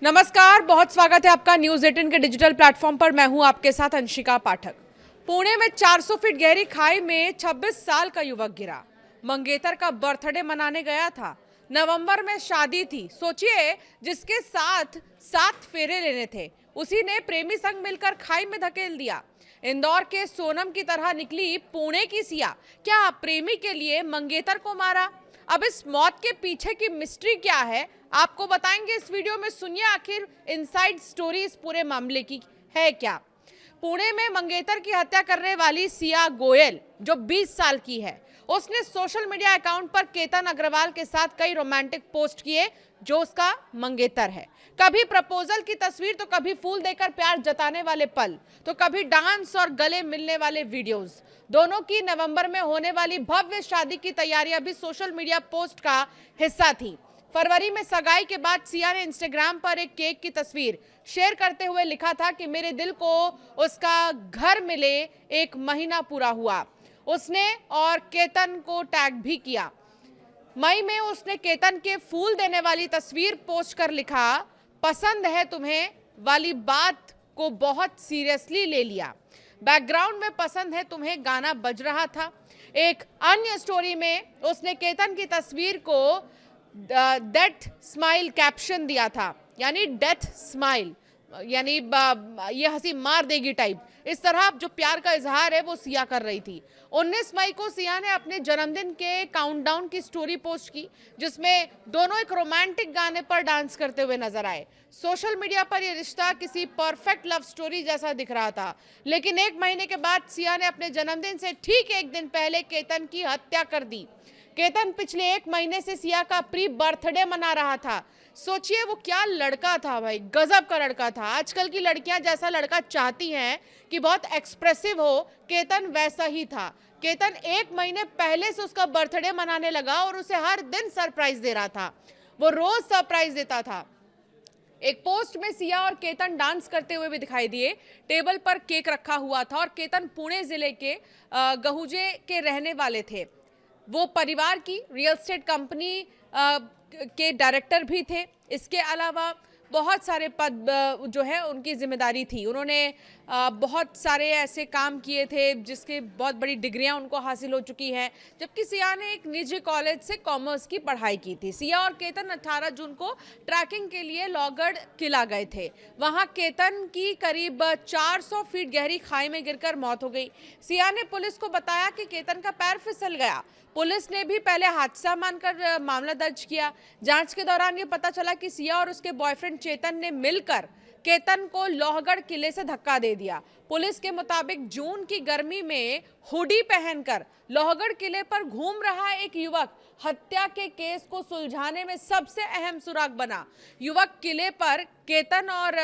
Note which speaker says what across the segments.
Speaker 1: नमस्कार, बहुत स्वागत है आपका न्यूज 18 के डिजिटल प्लेटफॉर्म पर। मैं हूं आपके साथ अंशिका पाठक। पुणे में 400 फीट गहरी खाई में 26 साल का युवक गिरा। मंगेतर का बर्थडे मनाने गया था। नवंबर में शादी थी। सोचिए, जिसके साथ 7 फेरे लेने थे, उसी ने प्रेमी संग मिलकर खाई में धकेल दिया। इंदौर के सोनम की तरह निकली पुणे की सिया। क्या प्रेमी के लिए मंगेतर को मारा? अब इस मौत के पीछे की मिस्ट्री क्या है, आपको बताएंगे इस वीडियो में। सुनिए आखिर इनसाइड स्टोरी इस पूरे मामले की है क्या। पुणे में मंगेतर की हत्या करने वाली सिया गोयल, जो 20 साल की है, उसने सोशल मीडिया अकाउंट पर केतन अग्रवाल के साथ कई रोमांटिक पोस्ट किए, जो उसका मंगेतर है। कभी प्रपोजल की तस्वीर, तो कभी फूल देकर प्यार जताने वाले पल, तो कभी डांस और गले मिलने वाले वीडियोस। दोनों की नवंबर में होने वाली भव्य शादी की तैयारियां भी सोशल मीडिया पोस्ट का हिस्सा थी। फरवरी में सगाई के बाद सिया ने इंस्टाग्राम पर एक केक की तस्वीर शेयर करते हुए लिखा था कि मेरे दिल को उसका घर मिले 1 महीना पूरा हुआ। उसने और केतन को टैग भी किया। मई में उसने केतन के फूल देने वाली तस्वीर पोस्ट कर लिखा, पसंद है तुम्हें वाली बात को बहुत सीरियसली ले लिया। बैकग्राउंड में पसंद है तुम्हें गाना बज रहा था। एक अन्य स्टोरी में उसने केतन की तस्वीर को डेथ स्माइल कैप्शन दिया था, यानी डेथ स्माइल, यानी ये हंसी मार देगी टाइप। इस तरह जो प्यार का इजहार है वो सिया कर रही थी। 19 मई को सिया ने अपने जन्मदिन के काउंटडाउन की स्टोरी पोस्ट की, जिसमें दोनों एक रोमांटिक गाने पर डांस करते हुए नजर आए। सोशल मीडिया पर यह रिश्ता किसी परफेक्ट लव स्टोरी जैसा दिख रहा था, लेकिन 1 महीने के बाद सिया ने अपने जन्मदिन से ठीक 1 दिन पहले केतन की हत्या कर दी। केतन पिछले 1 महीने से सिया का प्री बर्थडे मना रहा था। सोचिए वो क्या लड़का था भाई, गजब का लड़का था। आजकल की लड़कियां जैसा लड़का चाहती हैं कि बहुत एक्सप्रेसिव हो, केतन वैसा ही था। केतन 1 महीने पहले से उसका बर्थडे मनाने लगा और उसे हर दिन सरप्राइज दे रहा था। वो रोज सरप्राइज देता था। एक पोस्ट में सिया और केतन डांस करते हुए भी दिखाई दिए। टेबल पर केक रखा हुआ था और केतन पुणे जिले के गहुजे के रहने वाले थे। वो परिवार की रियल एस्टेट कंपनी के डायरेक्टर भी थे। इसके अलावा बहुत सारे पद जो है उनकी जिम्मेदारी थी। उन्होंने बहुत सारे ऐसे काम किए थे जिसके बहुत बड़ी डिग्रियां उनको हासिल हो चुकी हैं। जबकि सिया ने एक निजी कॉलेज से कॉमर्स की पढ़ाई की थी। सिया और केतन 18 जून को ट्रैकिंग के लिए लोहगढ़ किला गए थे। वहां केतन की करीब 400 फीट गहरी खाई में गिरकर मौत हो गई। सिया ने पुलिस को बताया कि केतन का पैर फिसल गया। पुलिस ने भी पहले हादसा मानकर मामला दर्ज किया। जांच के दौरान ये पता चला कि सिया और उसके बॉयफ्रेंड चेतन ने मिलकर केतन को लोहगढ़ किले से धक्का दे दिया। पुलिस के मुताबिक जून की गर्मी में हुडी पहनकर लोहगढ़ किले पर घूम रहा एक युवक हत्या के केस को सुलझाने में सबसे अहम सुराग बना। युवक किले पर केतन और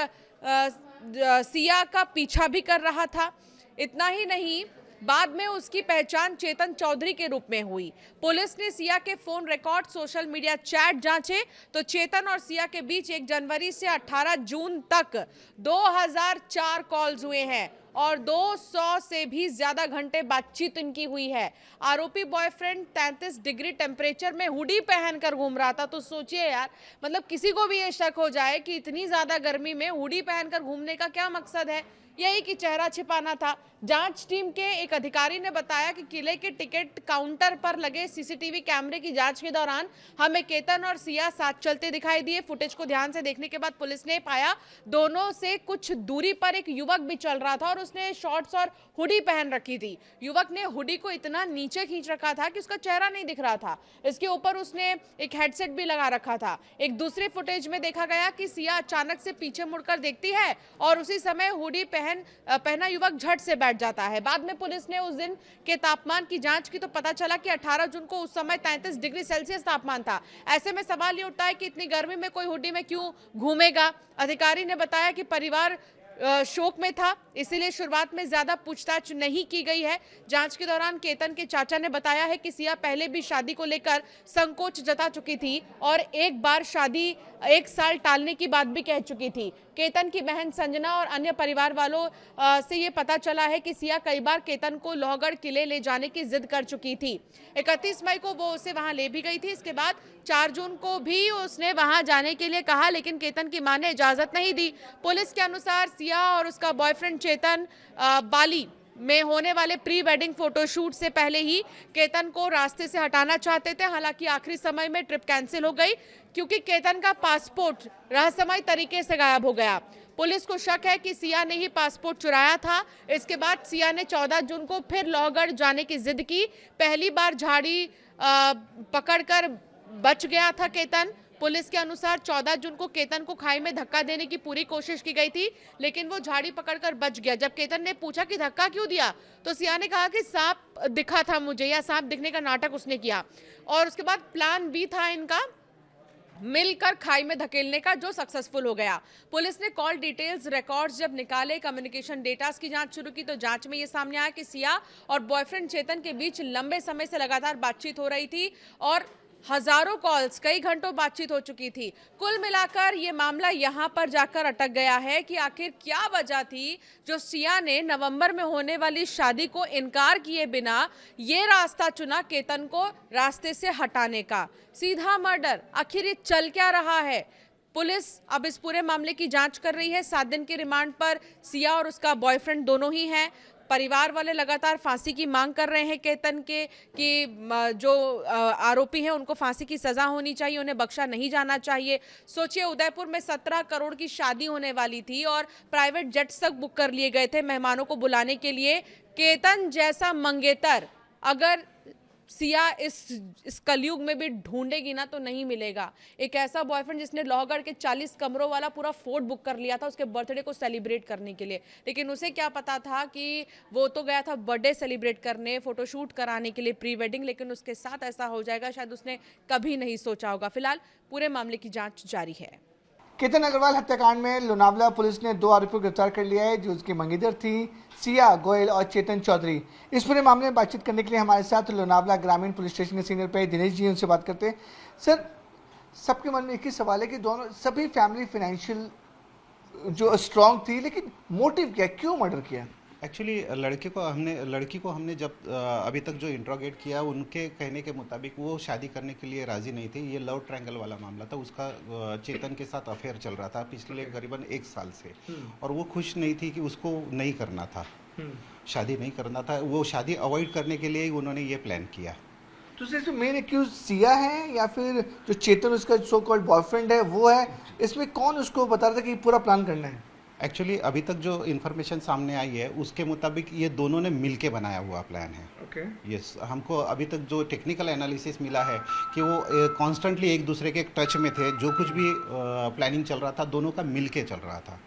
Speaker 1: सिया का पीछा भी कर रहा था। इतना ही नहीं, बाद में उसकी पहचान चेतन चौधरी के रूप में हुई। पुलिस ने सिया के phone record, social media chat जांचे तो चेतन और सिया के बीच 1 जनवरी से 18 जून तक 2004 कॉल्स हुए हैं और 200 से भी ज्यादा घंटे बातचीत इनकी हुई है। आरोपी बॉयफ्रेंड 33 डिग्री टेम्परेचर में हुडी पहनकर घूम रहा था। तो सोचिए यार, मतलब किसी को भी ये शक हो जाए कि इतनी ज्यादा गर्मी में हुडी पहनकर घूमने का क्या मकसद है, यही कि चेहरा छिपाना था। जांच टीम के एक अधिकारी ने बताया कि किले के टिकट काउंटर पर लगे सीसीटीवी कैमरे की जांच के दौरान हमें केतन और सिया साथ चलते दिखाई दिए। फुटेज को ध्यान से देखने के बाद पुलिस ने पाया दोनों से कुछ दूरी पर एक युवक भी चल रहा था और उसने शॉर्ट्स और हुडी पहन रखी थी। युवक ने हुडी को इतना नीचे खींच रखा था कि उसका चेहरा नहीं दिख रहा था। इसके ऊपर उसने एक हेडसेट भी लगा रखा था। एक दूसरे फुटेज में देखा गया कि सिया अचानक से पीछे मुड़कर देखती है और उसी समय हुडी पहना युवक झट से बैठ जाता है। बाद में पुलिस ने उस दिन के तापमान की जांच की तो पता चला कि 18 जून को उस समय 33 डिग्री सेल्सियस तापमान था। ऐसे में सवाल ये उठता है कि इतनी गर्मी में कोई हुडी में क्यों घूमेगा। अधिकारी ने बताया कि परिवार शोक में था, इसीलिए शुरुआत में ज्यादा पूछताछ नहीं की गई है। जांच के दौरान केतन के चाचा ने बताया है कि सिया पहले भी शादी को लेकर संकोच जता चुकी थी और एक बार शादी 1 साल टालने की बात भी कह चुकी थी। केतन की बहन संजना और अन्य परिवार वालों से ये पता चला है कि सिया कई बार केतन को लोहगढ़ किले ले जाने की जिद कर चुकी थी। 31 मई को वो उसे वहां ले भी गई थी। इसके बाद 4 जून को भी उसने वहां जाने के लिए कहा, लेकिन केतन की मां ने इजाजत नहीं दी। पुलिस के अनुसार सिया और उसका बॉयफ्रेंड चेतन बाली में होने वाले प्री वेडिंग फोटोशूट से पहले ही केतन को रास्ते से हटाना चाहते थे। हालांकि आखिरी समय में ट्रिप कैंसिल हो गई क्योंकि केतन का पासपोर्ट रहस्यमय तरीके से गायब हो गया। पुलिस को शक है कि सिया ने ही पासपोर्ट चुराया था। इसके बाद सिया ने 14 जून को फिर लोहगढ़ जाने की जिद की। पहली बार झाड़ी पकड़कर बच गया था केतन। पुलिस के अनुसार 14 जून को केतन को खाई में धक्का देने की पूरी कोशिश की गई थी, लेकिन वो झाड़ी पकड़कर बच गया। जब केतन ने पूछा कि धक्का क्यों दिया, तो सिया ने कहा कि सांप दिखा था मुझे, या सांप दिखने का नाटक उसने किया। और उसके बाद प्लान भी था इनका मिलकर खाई में धकेलने का, जो सक्सेसफुल हो गया। पुलिस ने कॉल डिटेल्स रिकॉर्ड्स जब निकाले, कम्युनिकेशन डेटास की जांच शुरू की, तो जांच में ये सामने आया कि सिया और बॉयफ्रेंड चेतन के बीच लंबे समय से लगातार बातचीत हो रही थी और हजारों कॉल्स, कई घंटों बातचीत हो चुकी थी। कुल मिलाकर ये मामला यहाँ पर जाकर अटक गया है कि आखिर क्या वजह थी जो सिया ने नवंबर में होने वाली शादी को इनकार किए बिना ये रास्ता चुना केतन को रास्ते से हटाने का। सीधा मर्डर, आखिर ये चल क्या रहा है? पुलिस अब इस पूरे मामले की जांच कर रही है। 7 दिन के रिमांड पर सिया और उसका बॉयफ्रेंड दोनों ही हैं। परिवार वाले लगातार फांसी की मांग कर रहे हैं केतन के कि जो आरोपी हैं उनको फांसी की सजा होनी चाहिए, उन्हें बख्शा नहीं जाना चाहिए। सोचिए, उदयपुर में 17 करोड़ की शादी होने वाली थी और प्राइवेट जेट्स तक बुक कर लिए गए थे मेहमानों को बुलाने के लिए। केतन जैसा मंगेतर अगर सिया इस कलयुग में भी ढूंढेगी ना तो नहीं मिलेगा। एक ऐसा बॉयफ्रेंड जिसने लोहगढ़ के 40 कमरों वाला पूरा फोर्ट बुक कर लिया था उसके बर्थडे को सेलिब्रेट करने के लिए, लेकिन उसे क्या पता था कि वो तो गया था बर्थडे सेलिब्रेट करने, फोटोशूट कराने के लिए, प्री वेडिंग, लेकिन उसके साथ ऐसा हो जाएगा शायद उसने कभी नहीं सोचा होगा। फिलहाल पूरे मामले की जांच जारी है।
Speaker 2: केतन अग्रवाल हत्याकांड में लोनावला पुलिस ने 2 आरोपियों को गिरफ्तार कर लिया है, जो उसकी मंगेतर थी सिया गोयल और चेतन चौधरी। इस पूरे मामले में बातचीत करने के लिए हमारे साथ लोनावला ग्रामीण पुलिस स्टेशन के सीनियर पे दिनेश जी, उनसे बात करते हैं। सर, सबके मन में एक ही सवाल है कि दोनों सभी फैमिली फाइनेंशियल जो स्ट्रांग थी, लेकिन मोटिव क्या, क्यों मर्डर किया?
Speaker 3: एक्चुअली लड़की को हमने जब अभी तक जो इंट्रोगेट किया, उनके कहने के मुताबिक वो शादी करने के लिए राज़ी नहीं थी। ये लव ट्रायंगल वाला मामला था। उसका चेतन के साथ अफेयर चल रहा था पिछले करीबन 1 साल से, और वो खुश नहीं थी कि उसको नहीं करना था, शादी नहीं करना था। वो शादी अवॉइड करने के लिए ही उन्होंने ये प्लान किया।
Speaker 2: तो सिर्फ मेन एक्यूज सिया है या फिर जो चेतन उसका सो कॉल्ड बॉयफ्रेंड है वो है? इसमें कौन उसको बता रहा था कि पूरा प्लान करना है?
Speaker 3: एक्चुअली अभी तक जो इन्फॉर्मेशन सामने आई है उसके मुताबिक ये दोनों ने मिलके बनाया हुआ प्लान है।
Speaker 2: ओके।
Speaker 3: यस, हमको अभी तक जो टेक्निकल एनालिसिस मिला है कि वो कॉन्स्टेंटली एक दूसरे के टच में थे। जो कुछ भी प्लानिंग चल रहा था दोनों का मिलके चल रहा था।